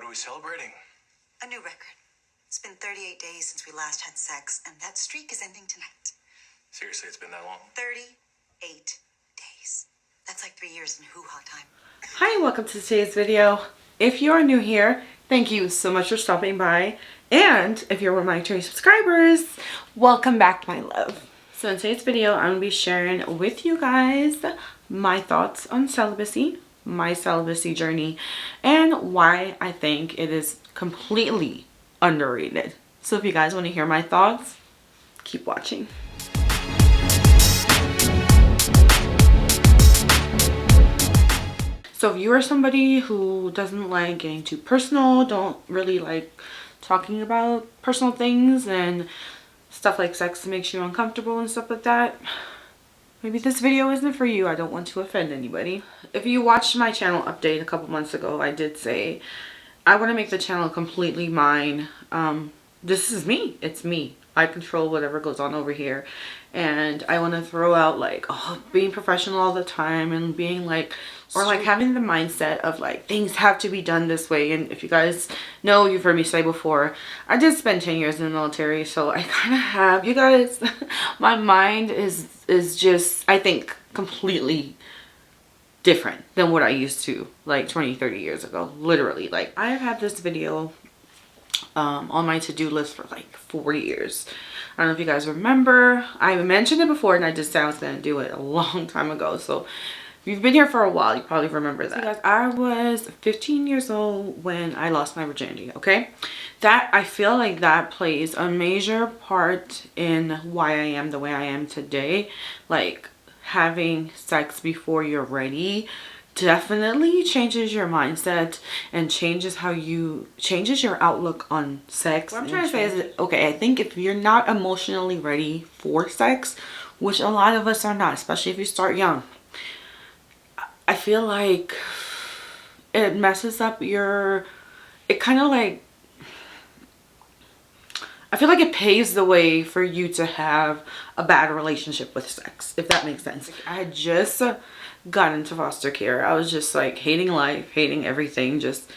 are we celebrating? A new record. It's been 38 days since we last had sex, and that streak is ending tonight. Seriously, it's been that long? 38 days. That's like 3 years in hoo-ha time. Hi, welcome to today's video. If you are new here, thank you so much for stopping by. And if you're one of my returning subscribers, welcome back, my love. So in today's video, I'm going to be sharing with you guys my thoughts on celibacy, my celibacy journey, and why I think it is completely underrated. So if you guys want to hear my thoughts, keep watching. So if you are somebody who doesn't like getting too personal, don't really like talking about personal things and stuff like sex makes you uncomfortable and stuff like that, maybe this video isn't for you. I don't want to offend anybody. If you watched my channel update a couple months ago, I did say I want to make the channel completely mine. This is me. It's me. I control whatever goes on over here. And I want to throw out like, oh, being professional all the time and being like, or like having the mindset of like things have to be done this way. And if you guys know, you've heard me say before, I did spend 10 years in the military, so I kind of have, you guys, my mind is just, I think, completely different than what I used to like 20-30 years ago. Literally, like I have had this video on my to-do list for like 4 years. I don't know if you guys remember, I mentioned it before and I just said I was going to do it a long time ago. So if you've been here for a while, you probably remember that. So guys, I was 15 years old when I lost my virginity, okay? That, I feel like that plays a major part in why I am the way I am today. Like having sex before you're ready definitely changes your mindset and changes your outlook on sex. What I'm trying to say is, okay, I think if you're not emotionally ready for sex, which a lot of us are not, especially if you start young, I feel like it messes up it kind of like, I feel like it paves the way for you to have a bad relationship with sex, if that makes sense. I had just got into foster care. I was just like hating life, hating everything, just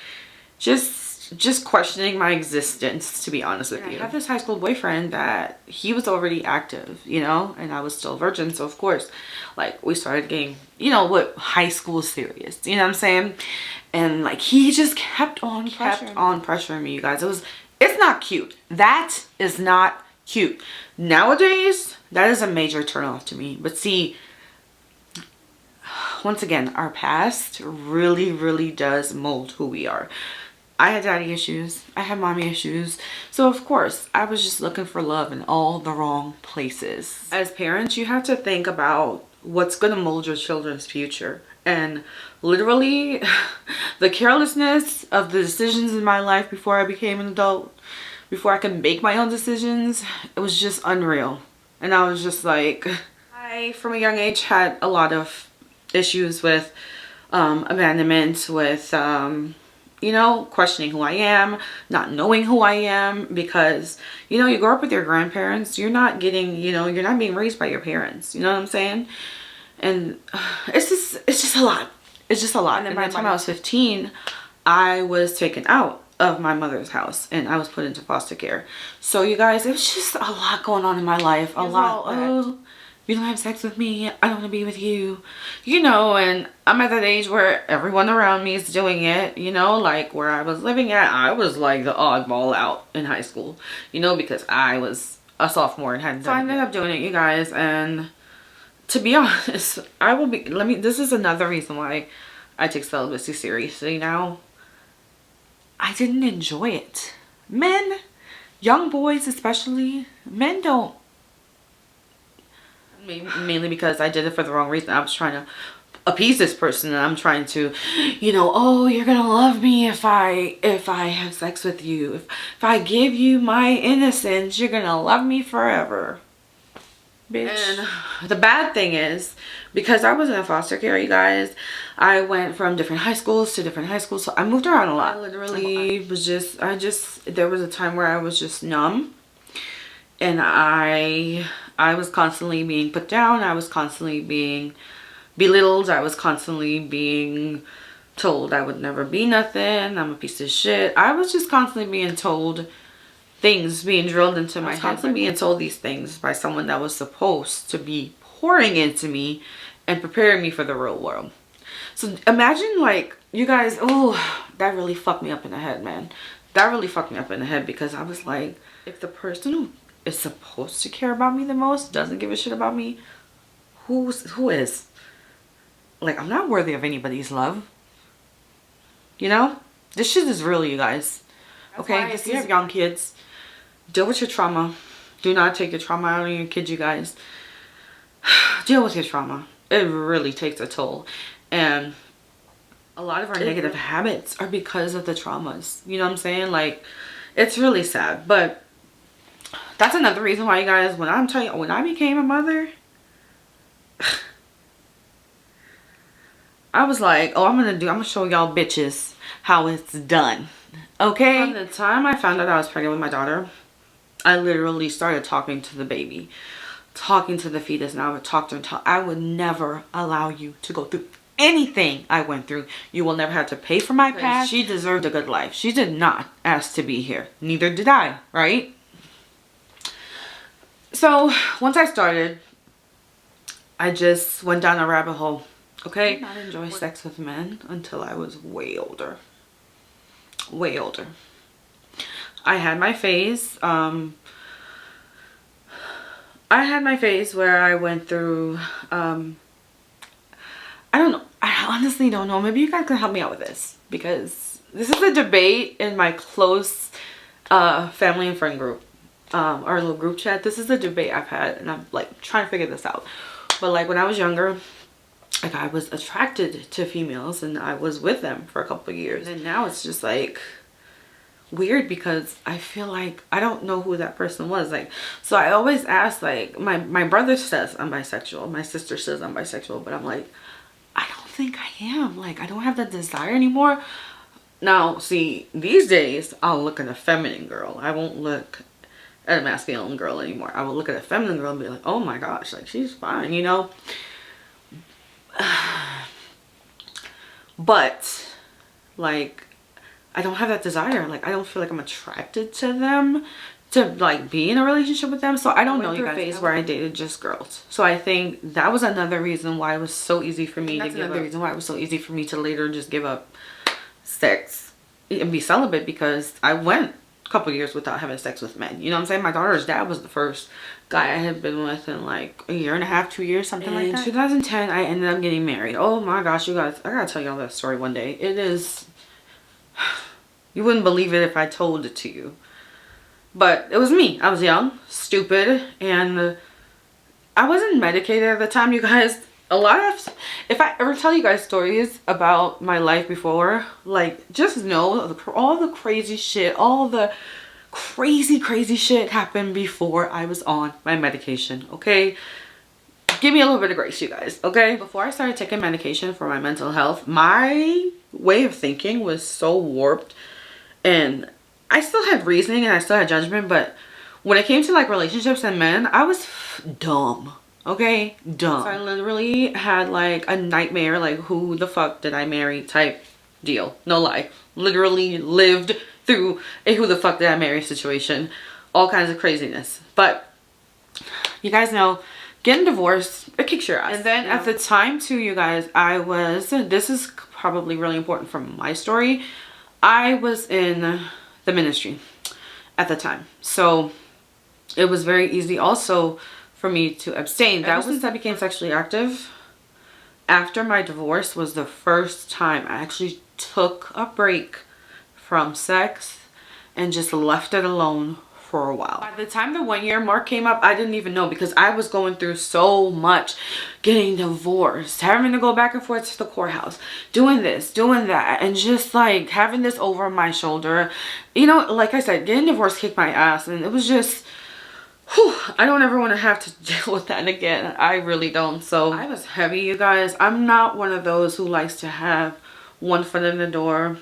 questioning my existence, to be honest with you. I had this high school boyfriend that he was already active, you know, and I was still a virgin. So of course, like we started getting, you know, what high school is serious, you know what I'm saying? And like he just kept on pressuring me, you guys. It's not cute. That is not cute. Nowadays, that is a major turnoff to me. But see, once again, our past really, really does mold who we are. I had daddy issues. I had mommy issues. So of course, I was just looking for love in all the wrong places. As parents, you have to think about what's going to mold your children's future. And literally, the carelessness of the decisions in my life before I became an adult, before I could make my own decisions, it was just unreal. And I was just like, I, from a young age, had a lot of issues with abandonment, with, you know, questioning who I am, not knowing who I am, because, you know, you grow up with your grandparents, you're not getting, you know, you're not being raised by your parents, you know what I'm saying? And it's just a lot. It's just a lot. And then by the time I was 15, I was taken out of my mother's house and I was put into foster care. So you guys, it was just a lot going on in my life. A lot. Oh, you don't have sex with me, I don't want to be with you, you know. And I'm at that age where everyone around me is doing it, you know, like where I was living at, I was like the oddball out in high school, you know, because I was a sophomore and hadn't done it. So I ended up doing it, you guys. And to be honest, this is another reason why I take celibacy seriously now. I didn't enjoy it. Men, young boys especially, men don't. Mainly because I did it for the wrong reason. I was trying to appease this person, and I'm trying to, you know, oh, you're gonna love me if I have sex with you. If I give you my innocence, you're gonna love me forever. Bitch. And the bad thing is, because I was in foster care, you guys, I went from different high schools to different high schools, so I moved around a lot. I literally was there was a time where I was just numb, and I was constantly being put down. I was constantly being belittled. I was constantly being told I would never be nothing. I'm a piece of shit. I was just constantly being told things, being drilled into my head. Constantly being told these things by someone that was supposed to be pouring into me and preparing me for the real world. So imagine, like, you guys, oh, that really fucked me up in the head, man. That really fucked me up in the head, because I was like, if the person who is supposed to care about me the most doesn't give a shit about me, who is? Like, I'm not worthy of anybody's love. You know? This shit is real, you guys. Okay? If you have young kids, deal with your trauma. Do not take your trauma out on your kids, you guys. Deal with your trauma. It really takes a toll. And a lot of our negative habits are because of the traumas. You know what I'm saying? Like, it's really sad. But that's another reason why, you guys, when I'm telling you, when I became a mother, I was like, oh, I'm gonna show y'all bitches how it's done. Okay? From the time I found out I was pregnant with my daughter, I literally started talking to the baby, talking to the fetus, and I would talk to her until I would never allow you to go through anything I went through. You will never have to pay for my past. She deserved a good life. She did not ask to be here. Neither did I, right? So once I started, I just went down a rabbit hole. Okay? I did not enjoy sex with men until I was way older. Way older. I had my phase. I had my phase where I went through, I don't know. I honestly don't know. Maybe you guys can help me out with this, because this is a debate in my close family and friend group, our little group chat. This is a debate I've had, and I'm like trying to figure this out. But like when I was younger, like I was attracted to females and I was with them for a couple of years, and now it's just like weird, because I feel like I don't know who that person was. Like, so I always ask, like, my brother says I'm bisexual, my sister says I'm bisexual, but I'm like, I don't think I am. Like, I don't have that desire anymore. Now, see, these days I'll look at a feminine girl. I won't look at a masculine girl anymore. I will look at a feminine girl and be like, oh my gosh, like, she's fine, you know. But like, I don't have that desire. Like, I don't feel like I'm attracted to them to like be in a relationship with them. So I don't know, you guys. Phase where I dated just girls. So I think that was another reason why it was so easy for me to give up. Another reason why it was so easy for me to later just give up sex and be celibate, because I went a couple years without having sex with men. You know what I'm saying? My daughter's dad was the first guy I had been with in like a year and a half, 2 years, something like that. In 2010, I ended up getting married. Oh my gosh, you guys, I gotta tell y'all that story one day. It is, you wouldn't believe it if I told it to you. But it was me. I was young, stupid, and I wasn't medicated at the time, you guys. A lot of, if I ever tell you guys stories about my life before, like, just know all the crazy shit, all the crazy shit happened before I was on my medication, okay? Give me a little bit of grace, you guys, okay? Before I started taking medication for my mental health, my way of thinking was so warped, and I still had reasoning and I still had judgment, but when it came to like relationships and men, I was dumb. Okay? Dumb. So I literally had like a nightmare, like, who the fuck did I marry type deal. No lie. Literally lived through a who the fuck did I marry situation. All kinds of craziness. But you guys know, getting divorced, it kicks your ass. And then at the time too, you guys, I was, this is probably really important from my story, I was in the ministry at the time, so it was very easy also for me to abstain. That was since I became sexually active. After my divorce was the first time I actually took a break from sex and just left it alone for a while. By the time the 1 year mark came up, I didn't even know, because I was going through so much, getting divorced, having to go back and forth to the courthouse, doing this, doing that, and just like having this over my shoulder. You know, like I said, getting divorced kicked my ass, and it was just, whew, I don't ever want to have to deal with that again. I really don't. So I was heavy, you guys. I'm not one of those who likes to have one foot in the door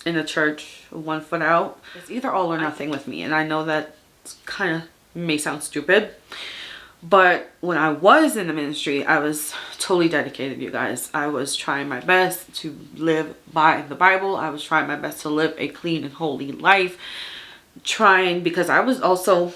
in the church, one foot out. It's either all or nothing with me, and I know that kind of may sound stupid, But when I was in the ministry, I was totally dedicated, you guys. I was trying my best to live by the Bible. I was trying my best to live a clean and holy life. Because I was also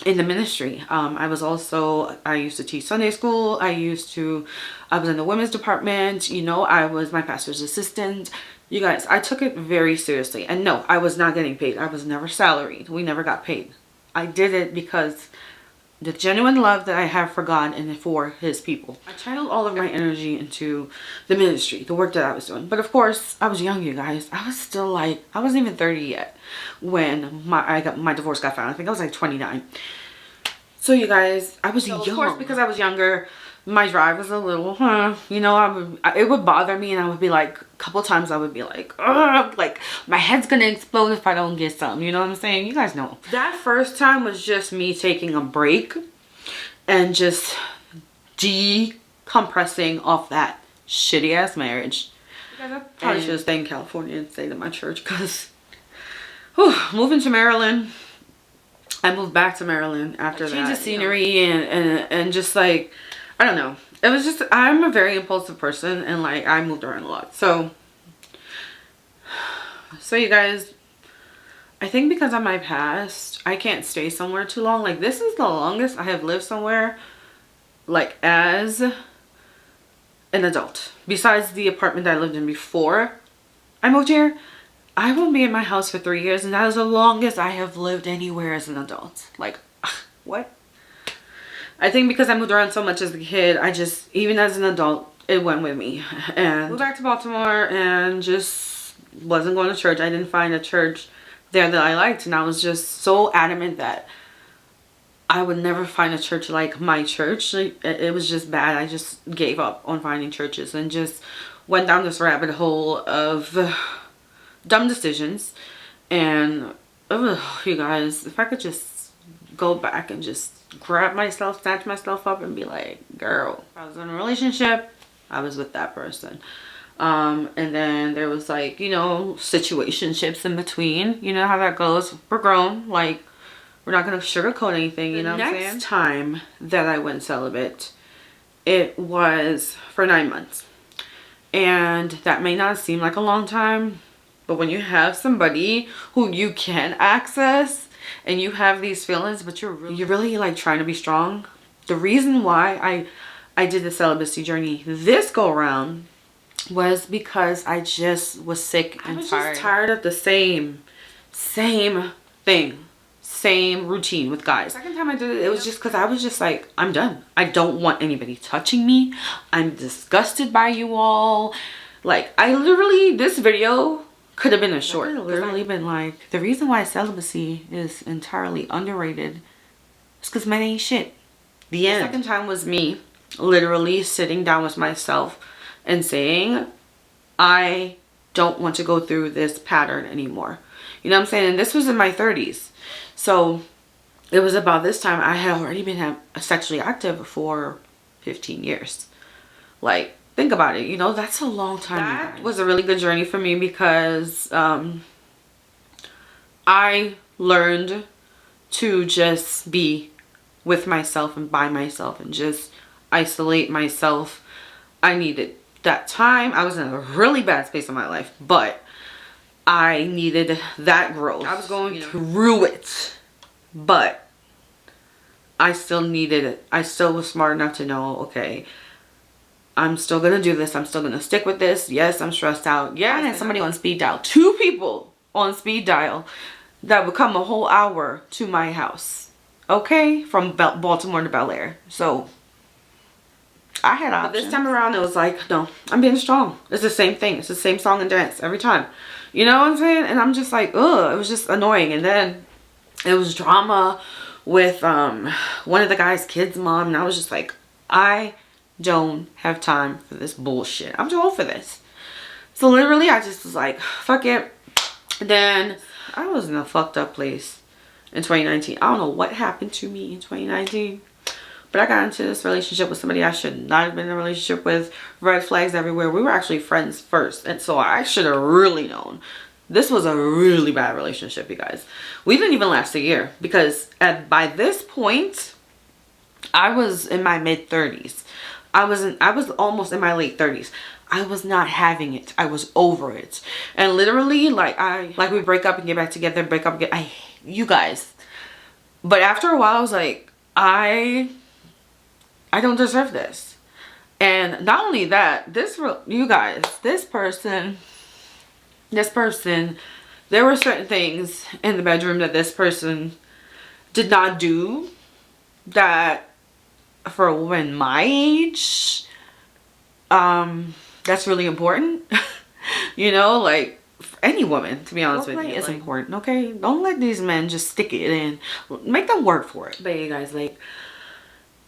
in the ministry. I used to teach Sunday school. I was in the women's department. You know, I was my pastor's assistant. You guys, I took it very seriously. And no, I was not getting paid. I was never salaried. We never got paid. I did it because the genuine love that I have for God and for his people. I channeled all of my energy into the ministry, the work that I was doing. But of course, I was young, you guys. I was still like, I wasn't even 30 yet when my divorce got filed. I think I was like 29. So you guys, I was young. Of course, because I was younger, my drive was a little, you know, it would bother me, and I would be like, a couple times I would be like, ugh, like my head's gonna explode if I don't get some, you know what I'm saying? You guys know. That first time was just me taking a break and just decompressing off that shitty ass marriage. You guys, I probably should have stayed in California and stayed at my church, because moving to Maryland, I moved back to Maryland after that. Change of scenery, and just like, I don't know. It was just, I'm a very impulsive person, and like I moved around a lot. So you guys, I think because of my past, I can't stay somewhere too long. Like, this is the longest I have lived somewhere, like, as an adult. Besides the apartment that I lived in before I moved here, I won't be in my house for 3 years, and that is the longest I have lived anywhere as an adult. Like, what? I think because I moved around so much as a kid, I just, even as an adult, it went with me. And moved back to Baltimore and just wasn't going to church. I didn't find a church there that I liked, and I was just so adamant that I would never find a church like my church. It was just bad. I just gave up on finding churches and just went down this rabbit hole of dumb decisions. And you guys, if I could just go back and just grab myself, snatch myself up, and be like, girl, if I was in a relationship, I was with that person. And then there was, like, you know, situationships in between. You know how that goes. We're grown. Like, we're not going to sugarcoat anything, you know what I'm saying? Next time that I went celibate, it was for 9 months. And that may not seem like a long time, but when you have somebody who you can access and you have these feelings, but you're really like trying to be strong. The reason why I did the celibacy journey this go around was because I just was sick and tired. I was just tired of the same thing, same routine with guys. Second time I did it, it was just because I was just like, I'm done. I don't want anybody touching me. I'm disgusted by you all. Like, I literally, this video could have been a short. Literally been like, the reason why celibacy is entirely underrated is because men ain't shit. The end. The second time was me literally sitting down with myself and saying, I don't want to go through this pattern anymore. You know what I'm saying? And this was in my 30s. So it was about this time I had already been sexually active for 15 years. Like, think about it, you know, that's a long time. That was a really good journey for me because I learned to just be with myself and by myself and just isolate myself. I needed that time. I was in a really bad space in my life, but I needed that growth. I was going through it, but I still needed it. I still was smart enough to know, okay, I'm still gonna do this. I'm still gonna stick with this. Yes, I'm stressed out. Yeah, I had somebody on speed dial. 2 people on speed dial that would come a whole hour to my house. Okay, from Baltimore to Bel Air. So I had options. But this time around, it was like, no, I'm being strong. It's the same thing. It's the same song and dance every time. You know what I'm saying? And I'm just like, ugh, it was just annoying. And then it was drama with one of the guy's kids' mom, and I was just like, I don't have time for this bullshit. I'm too old for this. So literally I just was like, fuck it. Then I was in a fucked up place in 2019. I don't know what happened to me in 2019, but I got into this relationship with somebody I should not have been in a relationship with. Red flags everywhere. We were actually friends first, and so I should have really known. This was a really bad relationship, you guys. We didn't even last a year because by this point I was in my mid 30s. I was almost in my late 30s. I was not having it. I was over it. And literally, like we break up and get back together, break up and get, you guys. But after a while, I was like, I don't deserve this. And not only that, you guys, this person, there were certain things in the bedroom that this person did not do that for a woman my age, that's really important. You know, like any woman, to be honest with you, is important. Okay, don't let these men just stick it in, make them work for it. But you guys, like,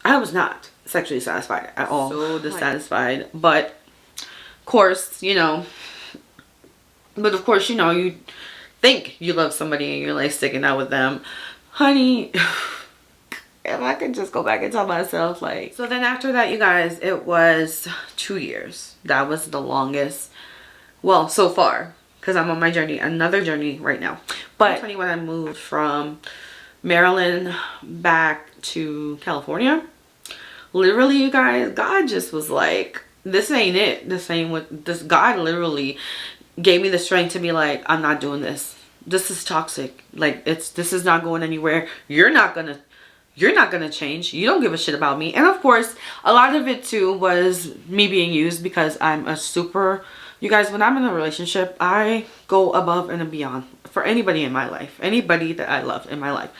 I was not sexually satisfied at all. So dissatisfied. But of course, you know, you think you love somebody and you're like sticking out with them, honey. If I could just go back and tell myself, like. So then after that, you guys, it was 2 years. That was the longest, well, so far, because I'm on my journey, another journey right now. But when I moved from Maryland back to California, literally, you guys, God just was like, this ain't it. This ain't what this. God literally gave me the strength to be like, I'm not doing this. This is toxic. Like, this is not going anywhere. You're not gonna change. You don't give a shit about me. And of course, a lot of it too was me being used, because I'm a super, you guys, when I'm in a relationship, I go above and beyond for anybody in my life, anybody that I love in my life.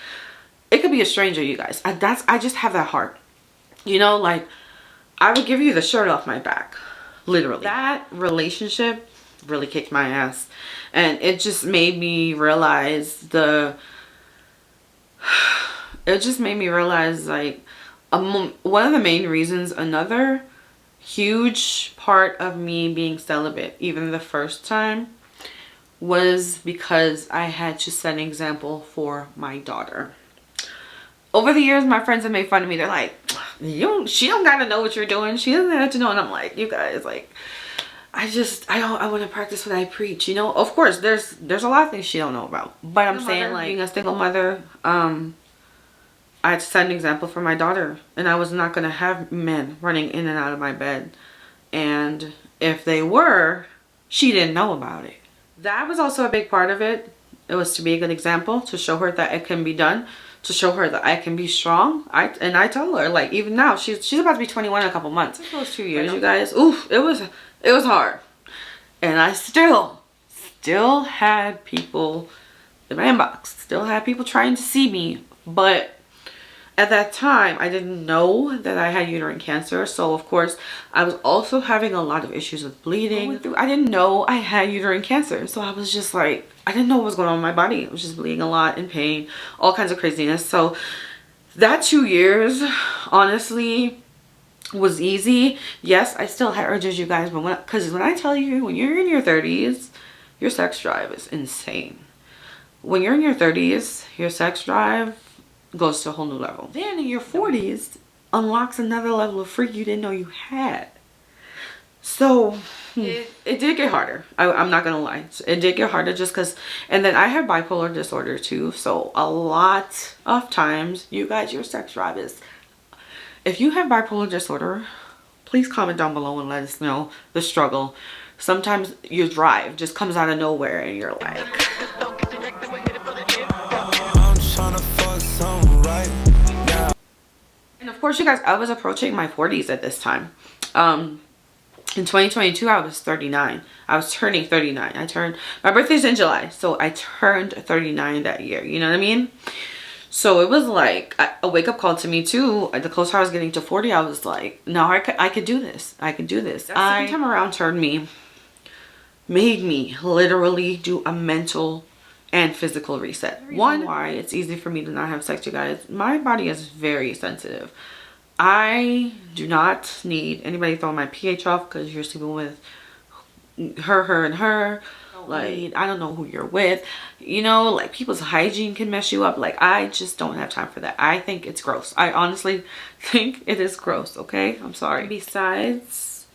It could be a stranger, you guys. I just have that heart. You know, like, I would give you the shirt off my back, literally. That relationship really kicked my ass, and it just made me realize like, one of the main reasons, another huge part of me being celibate, even the first time, was because I had to set an example for my daughter. Over the years, my friends have made fun of me. They're like, she don't gotta know what you're doing. She doesn't have to know. And I'm like, you guys, like, I want to practice what I preach, you know. Of course, there's a lot of things she don't know about, but I'm saying, like, being a single mother, I had to set an example for my daughter, and I was not going to have men running in and out of my bed. And if they were, she didn't know about it. That was also a big part of it. It was to be a good example, to show her that it can be done, to show her that I can be strong. I tell her, like, even now, she's about to be 21 in a couple months. Those 2 years, you guys, oof, it was hard. And I still had people in my inbox, still had people trying to see me, but at that time, I didn't know that I had uterine cancer. So, of course, I was also having a lot of issues with bleeding. I didn't know I had uterine cancer. So, I was just like, I didn't know what was going on in my body. I was just bleeding a lot, in pain, all kinds of craziness. So, that 2 years, honestly, was easy. Yes, I still had urges, you guys. But because when I tell you, when you're in your 30s, your sex drive is insane. When you're in your 30s, your sex drive goes to a whole new level. Then in your 40s, unlocks another level of freak you didn't know you had. So it did get harder. I'm not gonna lie, it did get harder, just because. And then I have bipolar disorder too, so a lot of times, you guys, your sex drive is, if you have bipolar disorder, please comment down below and let us know the struggle. Sometimes your drive just comes out of nowhere and you're like, and of course, you guys, I was approaching my 40s at this time. In 2022, I was 39. I was turning 39. My birthday's in July, so I turned 39 that year. You know what I mean? So it was like a wake-up call to me too. The closer I was getting to 40, I was like, no, I could do this. I could do this. That second time around made me literally do a mental and physical reset. One, why it's easy for me to not have sex, you guys. My body is very sensitive. I do not need anybody throwing my pH off because you're sleeping with her, and her. Like, I don't know who you're with. You know, like, people's hygiene can mess you up. Like, I just don't have time for that. I think it's gross. I honestly think it is gross, okay? I'm sorry. Besides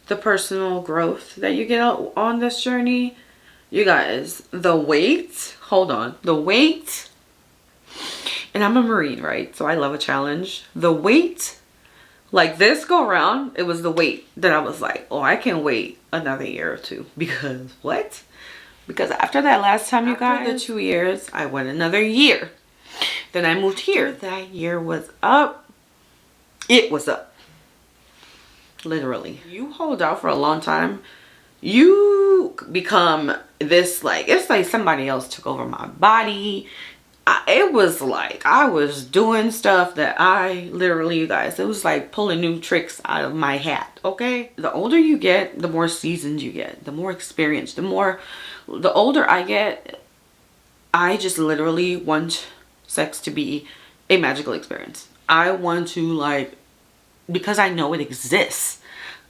the personal growth that you get on this journey, you guys, the weight, hold on, the weight And I'm a Marine, right? So I love a challenge. The weight, like this go around, it was the weight that I was like, oh, I can wait another year or two. Because what? Because after that last time, you guys, the 2 years, I went another year. Then I moved here. That year was up. It was up. Literally. You hold out for a long time, you become this, like, it's like somebody else took over my body. It was like I was doing stuff that I literally, you guys, it was like pulling new tricks out of my hat. Okay, the older you get, the more seasoned you get, the more experience, the older I get, I just literally want sex to be a magical experience. I want to, like, because I know it exists,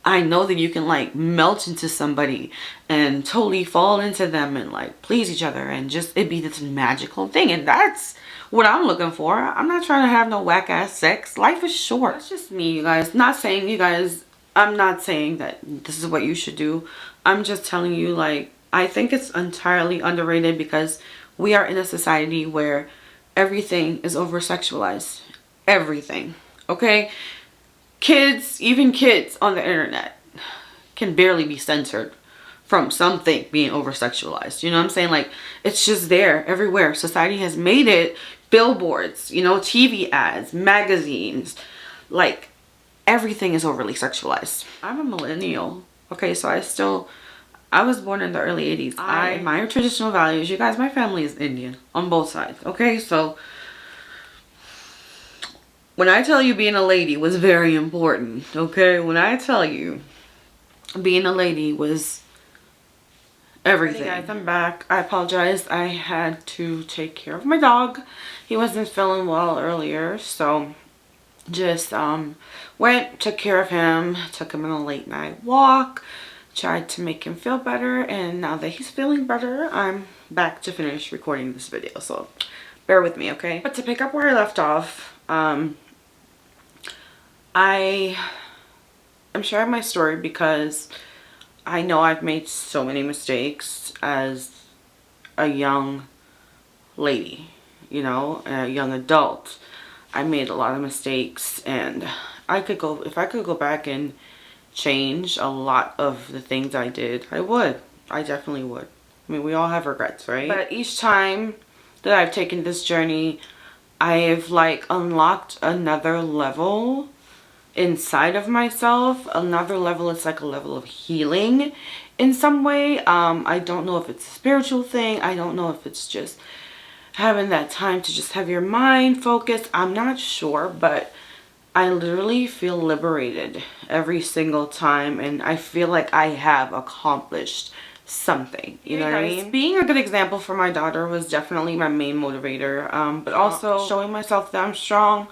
I know that you can like melt into somebody and totally fall into them and like please each other and just it be this magical thing. And that's what I'm looking for. I'm not trying to have no whack ass sex. Life is short. That's just me, you guys. Not saying, you guys, I'm not saying that this is what you should do. I'm just telling you, like, I think it's entirely underrated because we are in a society where everything is over sexualized. Everything. Okay? Kids, even kids on the internet can barely be censored from something being over sexualized. You know what I'm saying? Like, it's just there everywhere. Society has made it. Billboards, you know, TV ads, magazines, like everything is overly sexualized. I'm a millennial. Okay, so I was born in the early 80s. I admire traditional values. You guys, my family is Indian on both sides. Okay, so when I tell you being a lady was very important, okay? When I tell you being a lady was everything. Hey guys, I'm back. I apologize. I had to take care of my dog. He wasn't feeling well earlier, so just went, took care of him, took him on a late night walk, tried to make him feel better, and now that he's feeling better, I'm back to finish recording this video, so bear with me, okay? But to pick up where I left off, I'm sharing my story because I know I've made so many mistakes as a young lady, you know, a young adult. I made a lot of mistakes, and if I could go back and change a lot of the things I did, I would. I definitely would. I mean, we all have regrets, right? But each time that I've taken this journey, I've like unlocked another level inside of myself. Another level. It's like a level of healing in some way. I don't know if it's a spiritual thing. I don't know if it's just having that time to just have your mind focused. I'm not sure, but I literally feel liberated every single time, and I feel like I have accomplished something, you know what I mean? Being a good example for my daughter was definitely my main motivator, but also showing myself that I'm strong.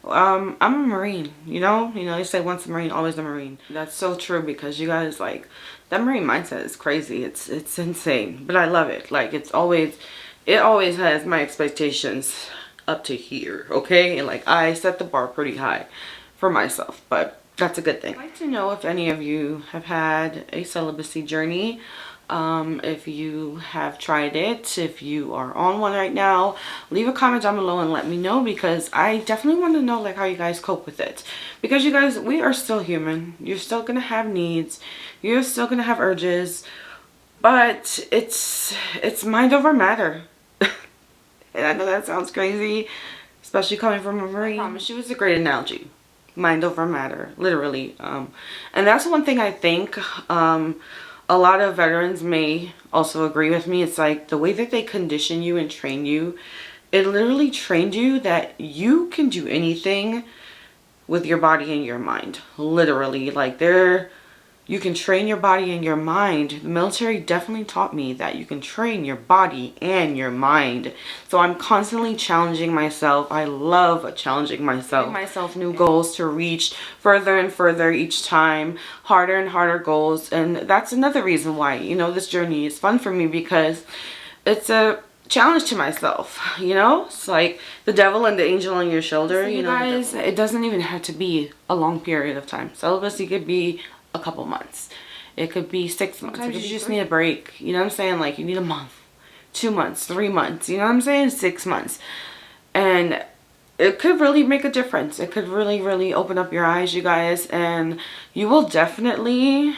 I'm a Marine, you know they say once a Marine, always a Marine. That's so true, because you guys, like, that Marine mindset is crazy. It's insane, but I love it. Like, it always has my expectations up to here, okay? And like, I set the bar pretty high for myself, but that's a good thing. I'd like to know if any of you have had a celibacy journey. If you have tried it, if you are on one right now, leave a comment down below and let me know, because I definitely want to know like how you guys cope with it. Because you guys, we are still human. You're still gonna have needs, you're still gonna have urges, but it's mind over matter. And I know that sounds crazy, especially coming from a Marine. I promise you, it's a great analogy. Mind over matter, literally. And that's one thing I think a lot of veterans may also agree with me. It's like the way that they condition you and train you, it literally trained you that you can do anything with your body and your mind. Literally, like, you can train your body and your mind. The military definitely taught me that you can train your body and your mind. So I'm constantly challenging myself. I love challenging myself. Giving myself new goals to reach further and further each time. Harder and harder goals. And that's another reason why, this journey is fun for me, because it's a challenge to myself, It's like the devil and the angel on your shoulder, so guys, it doesn't even have to be a long period of time. Celibacy could be a couple months. It could be 6 months. Sometimes you just need a break. You know what I'm saying? Like, you need a month, 2 months, 3 months. You know what I'm saying? 6 months. And it could really make a difference. It could really open up your eyes, you guys, and you will definitely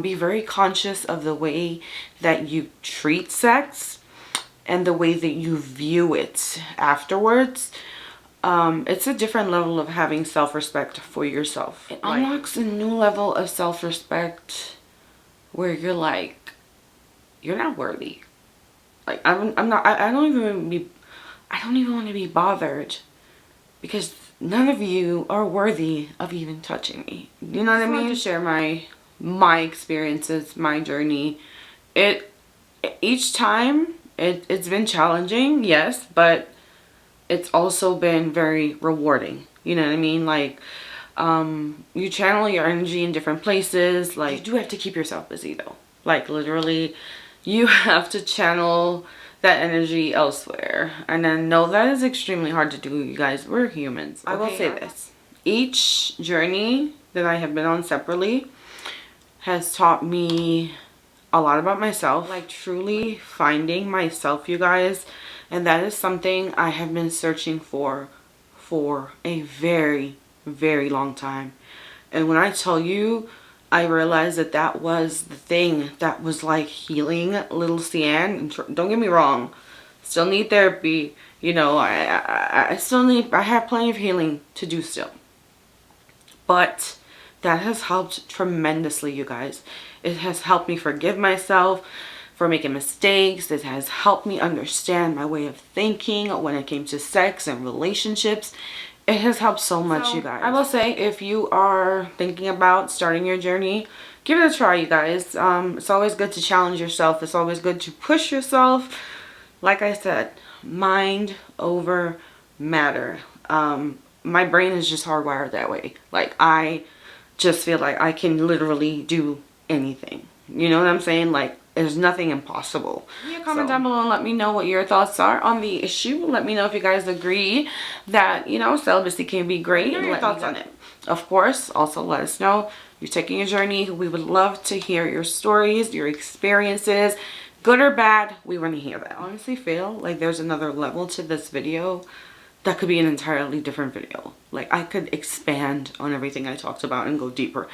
be very conscious of the way that you treat sex and the way that you view it afterwards. It's a different level of having self-respect for yourself. It unlocks a new level of self-respect where you're like, you're not worthy. Like, I don't even want to be bothered because none of you are worthy of even touching me. You know what I mean? I want to share my experiences, my journey. Each time it's been challenging, yes, but it's also been very rewarding. You know what I mean? Like, you channel your energy in different places. Like, you do have to keep yourself busy though. Like, literally, you have to channel that energy elsewhere. And I know that is extremely hard to do, you guys. We're humans. Okay? I will say this. Each journey that I have been on separately has taught me a lot about myself. Like, truly finding myself, you guys. And that is something I have been searching for a very long time. And when I tell you, I realized that that was the thing that was like healing little Cian. And don't get me wrong, still need therapy. You know, I have plenty of healing to do still. But that has helped tremendously, you guys. It has helped me forgive myself for making mistakes. It has helped me understand my way of thinking when it came to sex and relationships. It has helped so much, you guys. I will say, if you are thinking about starting your journey, give it a try, you guys. It's always good to challenge yourself. It's always good to push yourself. Like I said, mind over matter. My brain is just hardwired that way. Like, I just feel like I can literally do anything. You know what I'm saying? Like, there's nothing impossible. Leave a comment down below and let me know what your thoughts are on the issue. Let me know if you guys agree that, you know, celibacy can be great. And your thoughts on it. Of course, also let us know you're taking a journey. We would love to hear your stories, your experiences, good or bad. We want to hear that. I honestly feel like there's another level to this video that could be an entirely different video. Like, I could expand on everything I talked about and go deeper.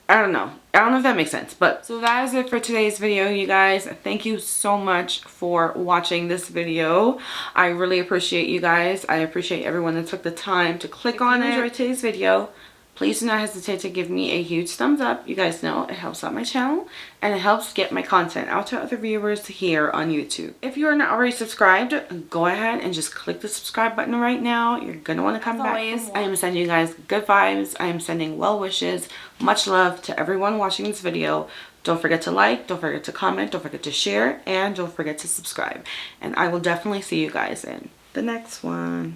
I don't know if that makes sense. But so that is it for today's video, you guys. Thank you so much for watching this video. I really appreciate you guys. I appreciate everyone that took the time to click on it. If you enjoyed today's video, please do not hesitate to give me a huge thumbs up. You guys know it helps out my channel and it helps get my content out to other viewers here on YouTube. If you are not already subscribed, go ahead and just click the subscribe button right now. You're going to want to come back. Always, I am sending you guys good vibes. I am sending well wishes. Much love to everyone watching this video. Don't forget to like, don't forget to comment, don't forget to share, and don't forget to subscribe. And I will definitely see you guys in the next one.